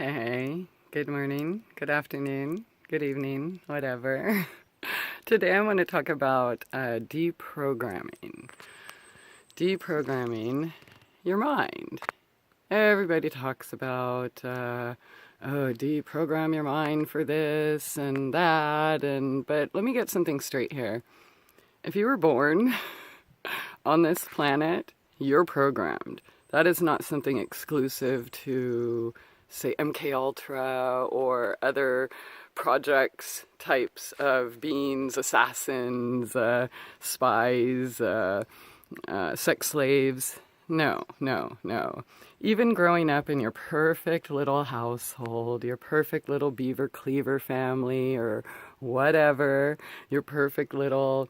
Hey, good morning, good afternoon, good evening, whatever. Today I want to talk about deprogramming. Deprogramming your mind. Everybody talks about, deprogram your mind for this and that, but let me get something straight here. If you were born on this planet, you're programmed. That is not something exclusive to, say, MK Ultra or other projects, types of beings, assassins, spies, sex slaves. No. Even growing up in your perfect little household, your perfect little beaver cleaver family or whatever, your perfect little,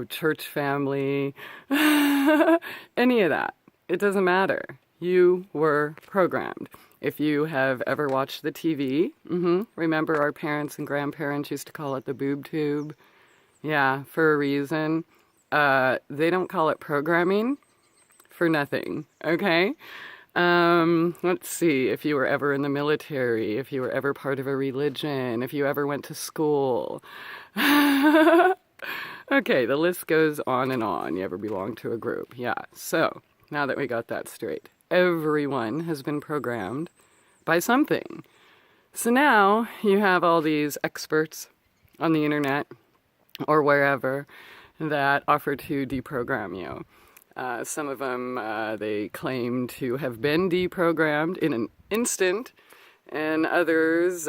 church family, any of that. It doesn't matter. You were programmed. If you have ever watched the TV, remember our parents and grandparents used to call it the boob tube? Yeah, for a reason. They don't call it programming for nothing, okay? Let's see, if you were ever in the military, if you were ever part of a religion, if you ever went to school. Okay, the list goes on and on. You ever belong to a group. Yeah, so now that we got that straight, everyone has been programmed by something. So now you have all these experts on the internet or wherever that offer to deprogram you. Some of them, they claim to have been deprogrammed in an instant, and others,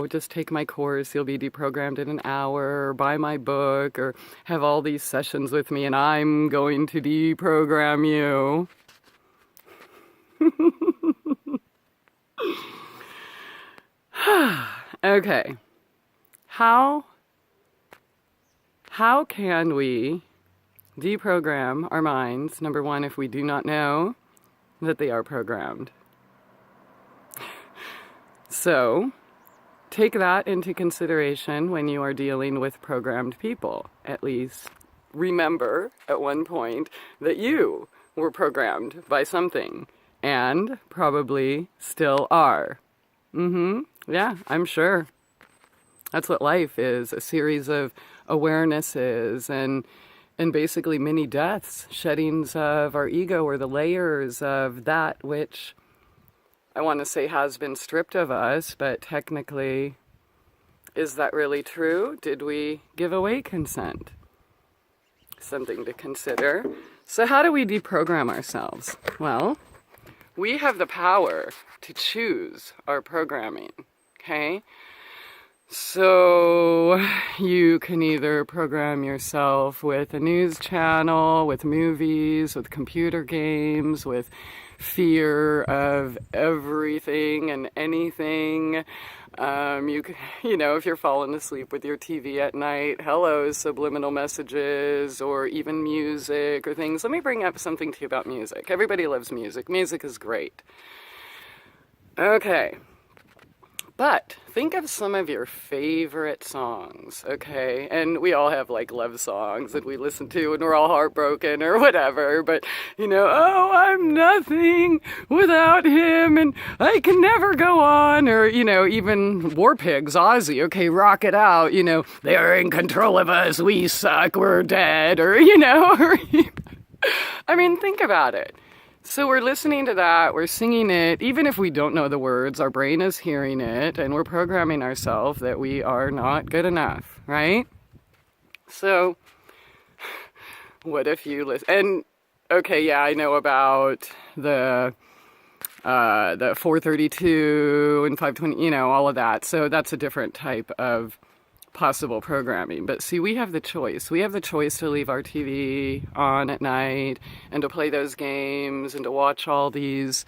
just take my course, you'll be deprogrammed in an hour, or buy my book, or have all these sessions with me, and I'm going to deprogram you. Okay. How can we deprogram our minds, number one, if we do not know that they are programmed? So, take that into consideration when you are dealing with programmed people. At least remember at one point that you were programmed by something, and probably still are. Yeah, I'm sure. That's what life is, a series of awarenesses and basically many deaths, sheddings of our ego, or the layers of that which I want to say has been stripped of us, but technically, is that really true? Did we give away consent? Something to consider. So how do we deprogram ourselves? Well, we have the power to choose our programming, okay? So you can either program yourself with a news channel, with movies, with computer games, with fear of everything and anything. If you're falling asleep with your TV at night, hello, subliminal messages, or even music or things. Let me bring up something to you about music. Everybody loves music. Music is great. Okay. But think of some of your favorite songs, okay? And we all have love songs that we listen to and we're all heartbroken or whatever. But, oh, I'm nothing without him and I can never go on. Or, even War Pigs, Ozzy, okay, rock it out. They are in control of us. We suck. We're dead. Or, I mean, think about it. So we're listening to that, we're singing it, even if we don't know the words, our brain is hearing it, and we're programming ourselves that we are not good enough, right? So, what if you listen? And, okay, yeah, I know about the 432 and 520, all of that. So that's a different type of possible programming. But see, we have the choice. We have the choice to leave our TV on at night and to play those games and to watch all these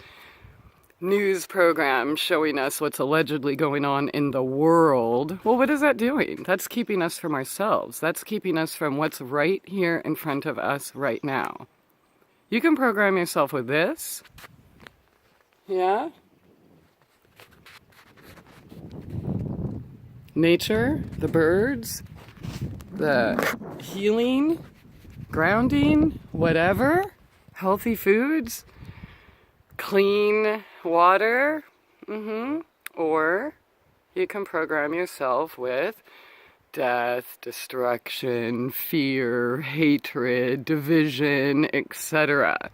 news programs showing us what's allegedly going on in the world. Well, what is that doing? That's keeping us from ourselves. That's keeping us from what's right here in front of us right now. You can program yourself with this. Yeah? Nature, the birds, the healing, grounding, whatever, healthy foods, clean water, Or you can program yourself with death, destruction, fear, hatred, division, etc.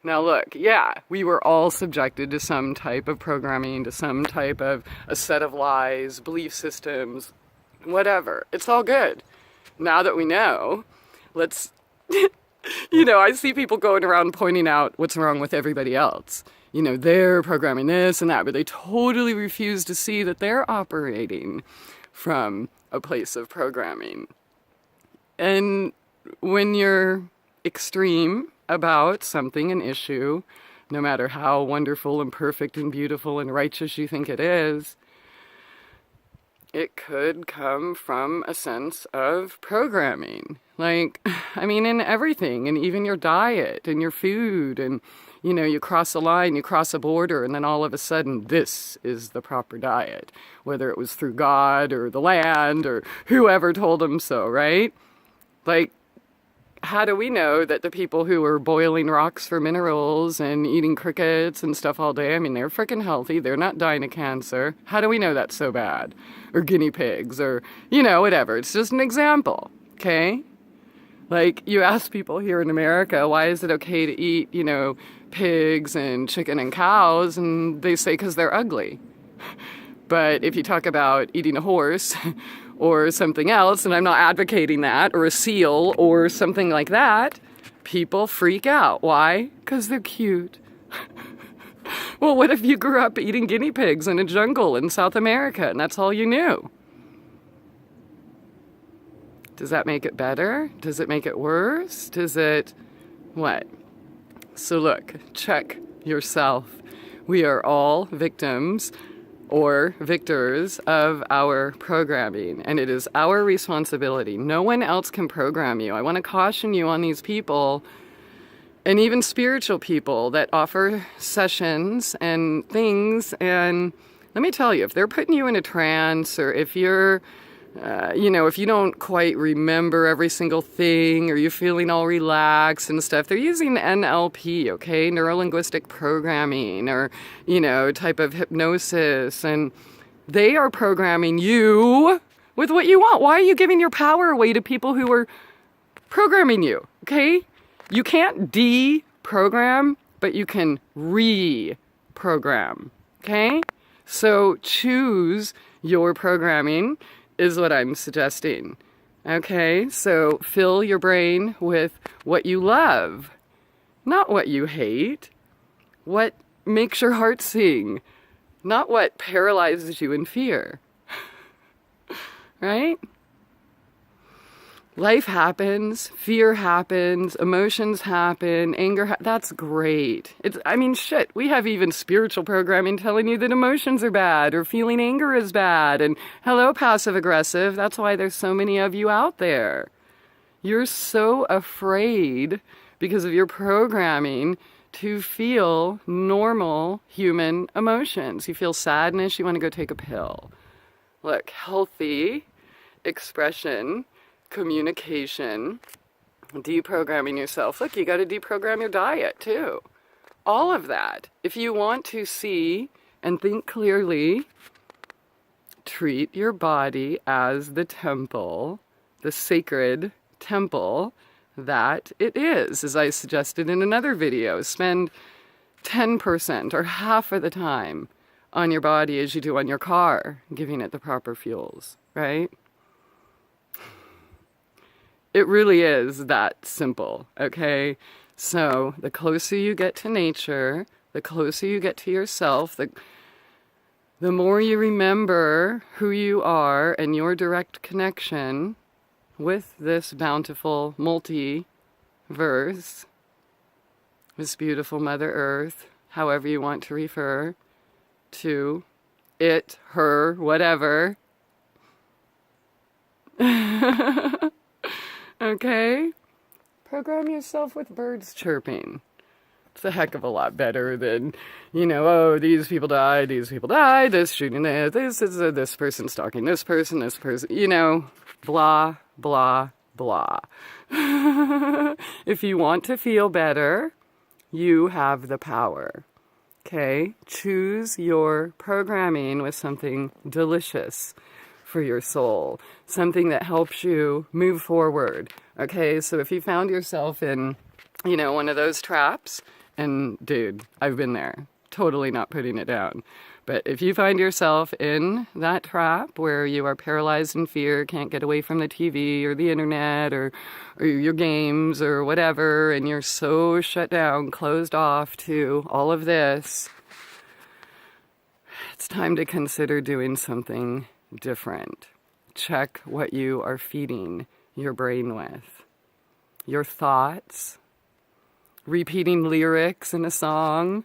Now look, yeah, we were all subjected to some type of programming, to some type of a set of lies, belief systems, whatever. It's all good. Now that we know, let's, I see people going around pointing out what's wrong with everybody else. They're programming this and that, but they totally refuse to see that they're operating from a place of programming. And when you're extreme about something, an issue, no matter how wonderful and perfect and beautiful and righteous you think it is, it could come from a sense of programming. In everything, and even your diet and your food, and you cross a line, you cross a border, and then all of a sudden, this is the proper diet. Whether it was through God or the land or whoever told them so, right? How do we know that the people who are boiling rocks for minerals and eating crickets and stuff all day, they're freaking healthy, they're not dying of cancer. How do we know that's so bad? Or guinea pigs, or, whatever. It's just an example, okay? You ask people here in America, why is it okay to eat, pigs and chicken and cows? And they say because they're ugly. But if you talk about eating a horse or something else, and I'm not advocating that, or a seal or something like that, people freak out. Why? Because they're cute. Well, what if you grew up eating guinea pigs in a jungle in South America and that's all you knew? Does that make it better? Does it make it worse? Does it what? So look, check yourself. We are all victims or victors of our programming, and it is our responsibility. No one else can program you. I want to caution you on these people, and even spiritual people that offer sessions and things, and let me tell you, if they're putting you in a trance, or if you're if you don't quite remember every single thing, or you're feeling all relaxed and stuff, they're using NLP, okay? Neuro-linguistic programming, or, type of hypnosis, and they are programming you with what you want. Why are you giving your power away to people who are programming you, okay? You can't deprogram, but you can reprogram, okay? So choose your programming is what I'm suggesting. Okay, so fill your brain with what you love, not what you hate, what makes your heart sing, not what paralyzes you in fear. Right? Life happens, fear happens, emotions happen, anger that's great. We have even spiritual programming telling you that emotions are bad, or feeling anger is bad, and hello, passive aggressive, that's why there's so many of you out there. You're so afraid because of your programming to feel normal human emotions. You feel sadness, you want to go take a pill. Look, healthy expression, communication, deprogramming yourself. Look, you got to deprogram your diet too. All of that. If you want to see and think clearly, treat your body as the temple, the sacred temple that it is. As I suggested in another video, spend 10% or half of the time on your body as you do on your car, giving it the proper fuels, right? It really is that simple, okay? So the closer you get to nature, the closer you get to yourself, the more you remember who you are and your direct connection with this bountiful multiverse, this beautiful Mother Earth, however you want to refer to it, her, whatever. Okay? Program yourself with birds chirping. It's a heck of a lot better than, these people died, this shooting this person stalking this person, blah, blah, blah. If you want to feel better, you have the power. Okay, choose your programming with something delicious for your soul, something that helps you move forward. Okay, so if you found yourself in, one of those traps, and dude, I've been there, totally not putting it down. But if you find yourself in that trap where you are paralyzed in fear, can't get away from the TV or the internet or your games or whatever, and you're so shut down, closed off to all of this, it's time to consider doing something different. Check what you are feeding your brain with. Your thoughts, repeating lyrics in a song,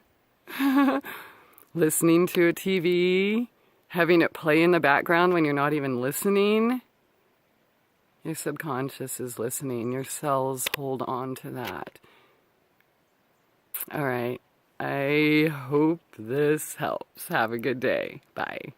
listening to a TV, having it play in the background when you're not even listening. Your subconscious is listening. Your cells hold on to that. All right. I hope this helps. Have a good day. Bye.